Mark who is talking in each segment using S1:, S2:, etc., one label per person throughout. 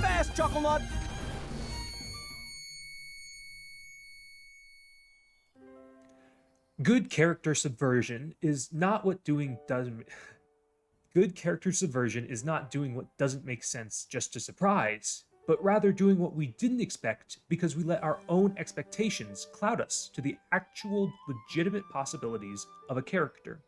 S1: fast, Chucklenut!
S2: Good character subversion is not what doing doesn't. Good character subversion is not doing what doesn't make sense just to surprise, but rather doing what we didn't expect because we let our own expectations cloud us to the actual legitimate possibilities of a character.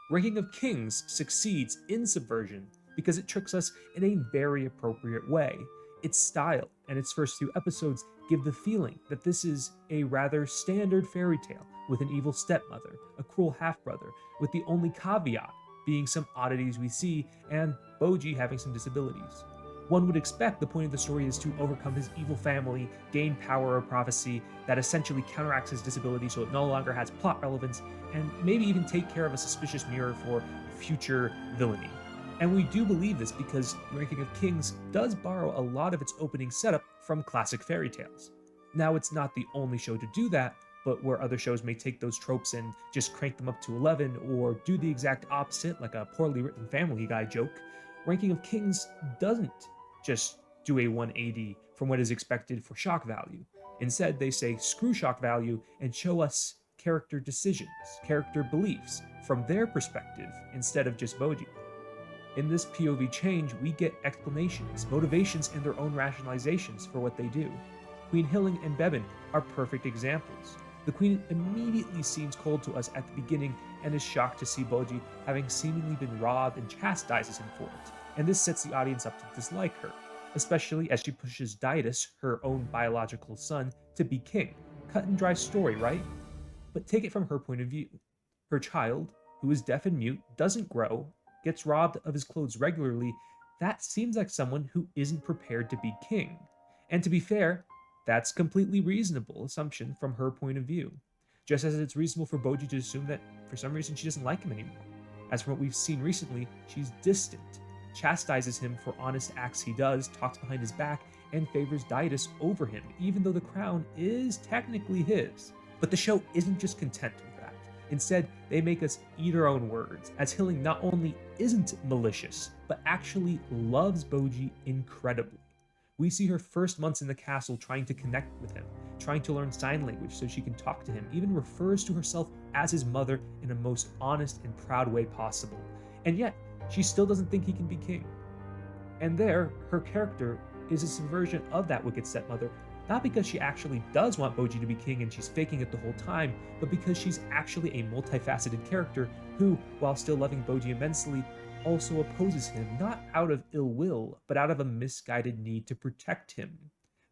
S2: Ranking of Kings succeeds in subversion because it tricks us in a very appropriate way. Its style and its first few episodes give the feeling that this is a rather standard fairy tale with an evil stepmother, a cruel half brother, with the only caveat being some oddities we see and Boji having some disabilities. One would expect the point of the story is to overcome his evil family, gain power or prophecy that essentially counteracts his disability so it no longer has plot relevance, and maybe even take care of a suspicious mirror for future villainy. And we do believe this because Ranking of Kings does borrow a lot of its opening setup from classic fairy tales. Now, it's not the only show to do that, but where other shows may take those tropes and just crank them up to 11 or do the exact opposite, like a poorly written Family Guy joke, Ranking of Kings doesn't just do a 180 from what is expected for shock value. Instead, they say screw shock value and show us character decisions, character beliefs from their perspective instead of just Boji. In this POV change, we get explanations, motivations, and their own rationalizations for what they do. Queen Hilling and Bebin are perfect examples. The Queen immediately seems cold to us at the beginning and is shocked to see Boji having seemingly been robbed and chastises him for it, and this sets the audience up to dislike her, especially as she pushes Didus, her own biological son, to be king. Cut and dry story, right? But take it from her point of view. Her child, who is deaf and mute, doesn't grow, gets robbed of his clothes regularly. That seems like someone who isn't prepared to be king. And to be fair, that's a completely reasonable assumption from her point of view. Just as it's reasonable for Boji to assume that for some reason she doesn't like him anymore. As from what we've seen recently, she's distant, chastises him for honest acts he does, talks behind his back, and favors Didus over him, even though the crown is technically his. But the show isn't just content with that. Instead, they make us eat our own words, as Hilling not only isn't malicious, but actually loves Boji incredibly. We see her first months in the castle trying to connect with him, trying to learn sign language so she can talk to him, even refers to herself as his mother in a most honest and proud way possible. And yet, she still doesn't think he can be king. And there, her character is a subversion of that wicked stepmother, not because she actually does want Boji to be king and she's faking it the whole time, but because she's actually a multifaceted character who, while still loving Boji immensely, also opposes him, not out of ill will, but out of a misguided need to protect him.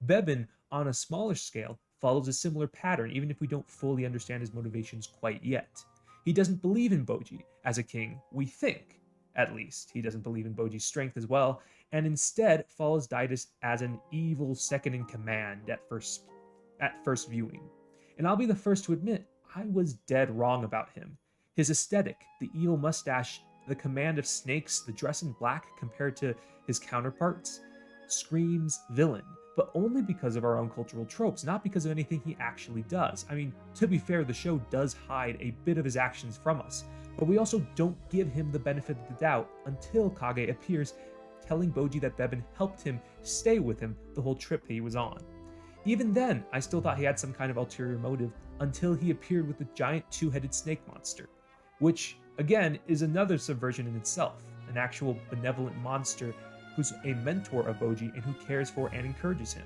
S2: Bebin, on a smaller scale, follows a similar pattern, even if we don't fully understand his motivations quite yet. He doesn't believe in Boji as a king, we think. At least, he doesn't believe in Boji's strength as well, and instead follows Didus as an evil second-in-command at first viewing. And I'll be the first to admit, I was dead wrong about him. His aesthetic, the evil mustache, the command of snakes, the dress in black compared to his counterparts, screams villain, but only because of our own cultural tropes, not because of anything he actually does. I mean, to be fair, the show does hide a bit of his actions from us, but we also don't give him the benefit of the doubt until Kage appears, telling Boji that Bebin helped him stay with him the whole trip he was on. Even then, I still thought he had some kind of ulterior motive until he appeared with the giant two-headed snake monster, which, again, is another subversion in itself, an actual benevolent monster who's a mentor of Boji and who cares for and encourages him.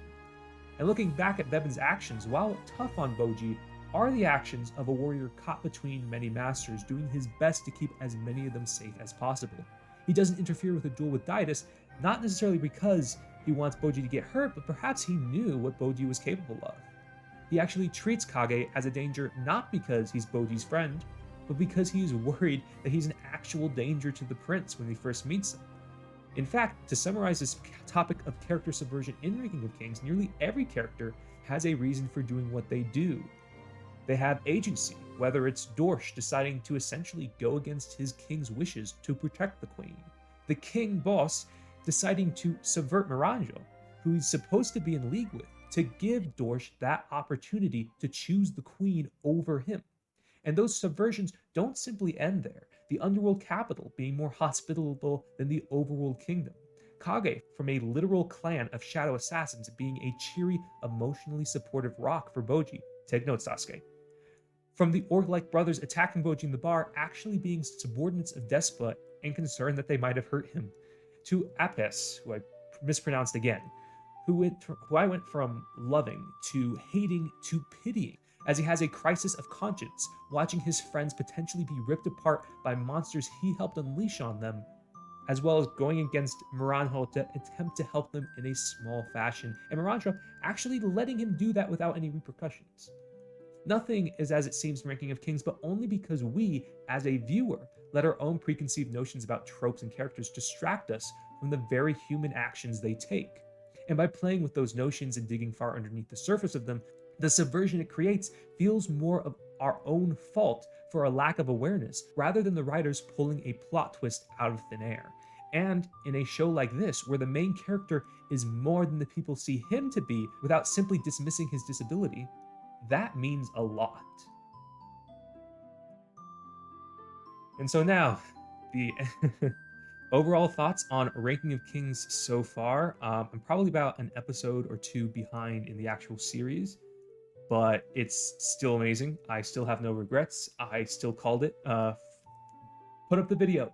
S2: And looking back at Bebin's actions, while tough on Boji, are the actions of a warrior caught between many masters, doing his best to keep as many of them safe as possible. He doesn't interfere with a duel with Didus, not necessarily because he wants Boji to get hurt, but perhaps he knew what Boji was capable of. He actually treats Kage as a danger not because he's Boji's friend, but because he is worried that he's an actual danger to the prince when he first meets him. In fact, to summarize this topic of character subversion in Ranking of Kings, nearly every character has a reason for doing what they do. They have agency, whether it's Dorsch deciding to essentially go against his king's wishes to protect the queen, the king boss deciding to subvert Miranjo, who he's supposed to be in league with, to give Dorsch that opportunity to choose the queen over him. And those subversions don't simply end there, the underworld capital being more hospitable than the overworld kingdom. Kage from a literal clan of shadow assassins being a cheery, emotionally supportive rock for Boji. Take note, Sasuke. From the orc-like brothers attacking Boji in the bar actually being subordinates of Despot and concerned that they might have hurt him, to Apes, who I mispronounced again, who I went from loving to hating to pitying, as he has a crisis of conscience, watching his friends potentially be ripped apart by monsters he helped unleash on them, as well as going against Miranjo to attempt to help them in a small fashion, and Miranjo actually letting him do that without any repercussions. Nothing is as it seems in Ranking of Kings, but only because we, as a viewer, let our own preconceived notions about tropes and characters distract us from the very human actions they take. And by playing with those notions and digging far underneath the surface of them, the subversion it creates feels more of our own fault for a lack of awareness, rather than the writers pulling a plot twist out of thin air. And in a show like this, where the main character is more than the people see him to be without simply dismissing his disability, that means a lot. And so now, the overall thoughts on Ranking of Kings so far. I'm probably about an episode or two behind in the actual series, but it's still amazing. I still have no regrets. I still called it. Put up the video.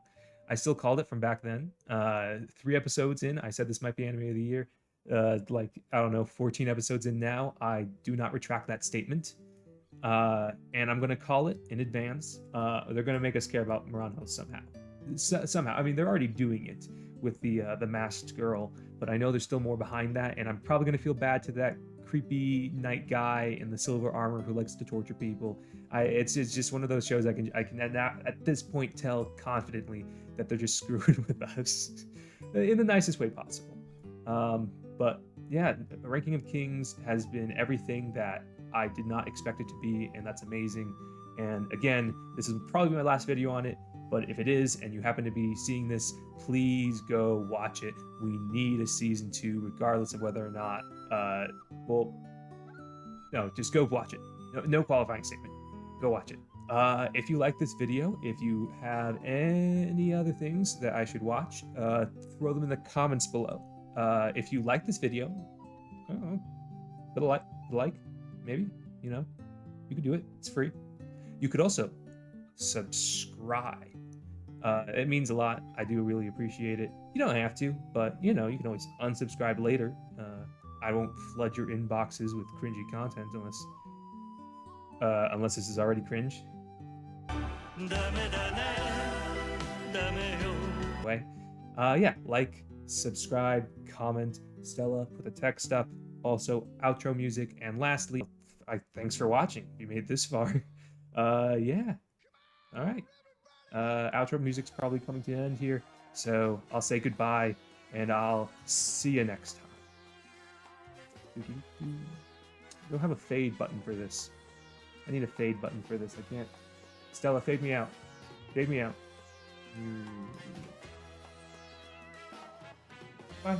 S2: I still called it from back then. 3 episodes in, I said this might be anime of the year. Like, I don't know, 14 episodes in now, I do not retract that statement. And I'm going to call it in advance. They're going to make us care about Miranjo somehow. Somehow. I mean, they're already doing it with the masked girl, but I know there's still more behind that, and I'm probably going to feel bad to that creepy knight guy in the silver armor who likes to torture people. It's just one of those shows I can at this point tell confidently that they're just screwing with us in the nicest way possible. But yeah, Ranking of Kings has been everything that I did not expect it to be, and that's amazing. And again, this is probably my last video on it, but if it is, and you happen to be seeing this, please go watch it. We need a season 2, regardless of whether or not, well, no, just go watch it. No qualifying statement. Go watch it. If you like this video, if you have any other things that I should watch, throw them in the comments below. If you like this video, I don't know, put a like, maybe, you know, you can do it. It's free. You could also subscribe. It means a lot. I do really appreciate it. You don't have to, but you know, you can always unsubscribe later. I won't flood your inboxes with cringy content unless this is already cringe. Anyway, yeah, like, subscribe, comment, Stella, put the text up, also outro music, and lastly, thanks for watching. You made it this far. Yeah. All right. Outro music's probably coming to an end here, so I'll say goodbye, and I'll see you next time. I don't have a fade button for this. I need a fade button for this. I can't. Stella, fade me out. Fade me out. Bye.